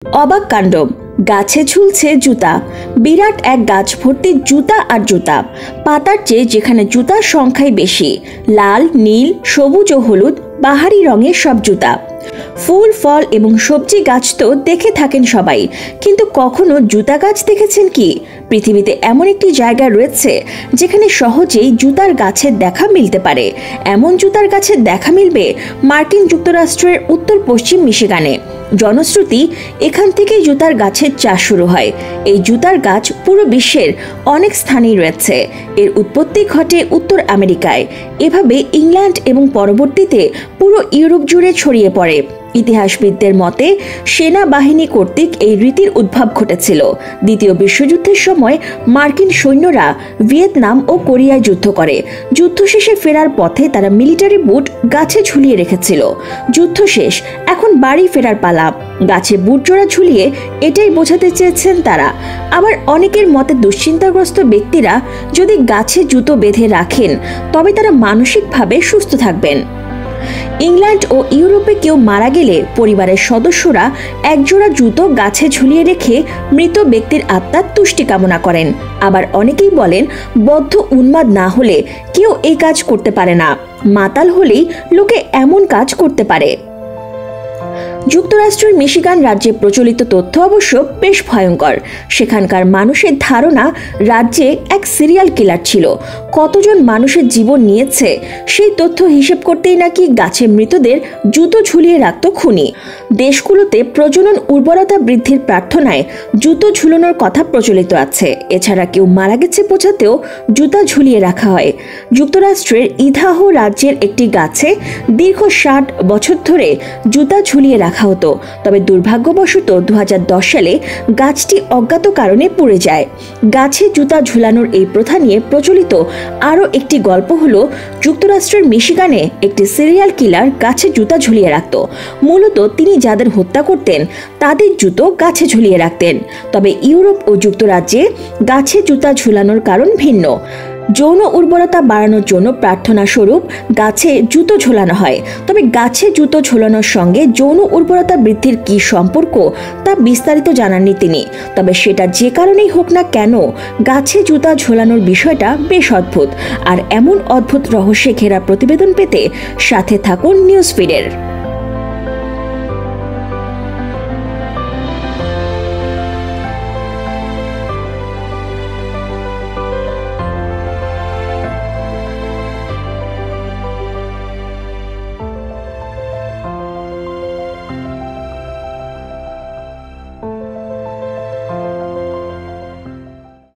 অবাক কাণ্ড, গাছে ঝুলছে জুতা। বিরাট এক গাছ ভর্তি জুতা আর জুতা। পাতার চেয়ে যেখানে জুতার সংখ্যাই বেশি, লাল, নীল, সবুজ ও হলুদ বাহারি রঙের সব জুতা। ফুল, ফল এবং সবজি গাছ তো দেখে থাকেন সবাই, কিন্তু কখনো জুতা গাছ দেখেছেন কি? পৃথিবীতে এমন একটি জায়গা রয়েছে যেখানে সহজেই জুতার গাছের দেখা মিলতে পারে। এমন জুতার গাছের দেখা মিলবে মার্কিন যুক্তরাষ্ট্রের উত্তর পশ্চিম মিশিগানে। জনশ্রুতি, এখান থেকেই জুতার গাছের চাষ শুরু হয়। এই জুতার গাছ পুরো বিশ্বের অনেক স্থানেই রয়েছে। এর উৎপত্তি ঘটে উত্তর আমেরিকায়, এভাবে ইংল্যান্ড এবং পরবর্তীতে পুরো ইউরোপ জুড়ে ছড়িয়ে পড়ে। ইতিহাসবিদদের মতে সেনাবাহিনী কর্তৃক এই রীতির উদ্ভব ঘটেছিল। দ্বিতীয় বিশ্বযুদ্ধের সময় মার্কিন সৈন্যরা ভিয়েতনাম ও কোরিয়ায় যুদ্ধ করে। যুদ্ধ শেষে ফেরার পথে তারা মিলিটারি বুট গাছে ঝুলিয়ে রেখেছিল। যুদ্ধ শেষ, এখন বাড়ি ফেরার পালা। গাছে বুট জোড়া ঝুলিয়ে এটাই বোঝাতে চেয়েছেন তারা। আবার অনেকের মতে দুশ্চিন্তাগ্রস্ত ব্যক্তিরা যদি গাছে জুতো বেঁধে রাখেন তবে তারা মানসিকভাবে সুস্থ থাকবেন। ইংল্যান্ড ও ইউরোপে কেউ মারা গেলে পরিবারের সদস্যরা একজোড়া জুতো গাছে ঝুলিয়ে রেখে মৃত ব্যক্তির আত্মার তুষ্টি কামনা করেন। আবার অনেকেই বলেন, বদ্ধ উন্মাদ না হলে কেউ এই কাজ করতে পারে না, মাতাল হলেই লোকে এমন কাজ করতে পারে। যুক্তরাষ্ট্রের মিশিগান রাজ্যে প্রচলিত তথ্য অবশ্য বেশ ভয়ঙ্কর। সেখানকার মানুষের ধারণা রাজ্যে এক সিরিয়াল কিলার ছিল। কতজন মানুষের জীবন নিয়েছে সেই তথ্য হিসেব করতেই নাকি গাছে মৃতদের জুতো ঝুলিয়ে রাখত খুনি। দেশগুলোতে প্রজনন উর্বরতা বৃদ্ধির প্রার্থনায় জুতো ঝুলানোর কথা প্রচলিত আছে। এছাড়া কেউ মারা গেছে বোঝাতেও জুতা ঝুলিয়ে রাখা হয়। যুক্তরাষ্ট্রের ইদাহো রাজ্যের একটি গাছে দীর্ঘ 60 বছর ধরে জুতা ঝুলিয়ে রাখা হতো। তবে দুর্ভাগ্যবশত 2010 সালে গাছটি অজ্ঞাত কারণে পুড়ে যায়। গাছে জুতা ঝুলানোর এই প্রথা নিয়ে প্রচলিত আরও একটি গল্প হলো, যুক্তরাষ্ট্রের মিশিগানে একটি সিরিয়াল কিলার গাছে জুতা ঝুলিয়ে রাখত। মূলত তিনি যাদের হত্যা করতেন তাদের জুতো গাছে ঝুলিয়ে রাখতেন। তবে ইউরোপ ও যুক্তরাজ্যে গাছে জুতা ঝুলানোর কারণ ভিন্ন। যৌন উর্বরতা বাড়ানোর জন্য প্রার্থনা স্বরূপ গাছে জুতো ঝোলানো হয়। তবে গাছে জুতো ঝোলানোর সঙ্গে যৌন উর্বরতা বৃদ্ধির কী সম্পর্ক তা বিস্তারিত জানাননি তিনি। তবে সেটা যে কারণেই হোক না কেন, গাছে জুতা ঝোলানোর বিষয়টা বেশ অদ্ভুত। আর এমন অদ্ভুত রহস্যে ঘেরা প্রতিবেদন পেতে সাথে থাকুন নিউজ ফিডের।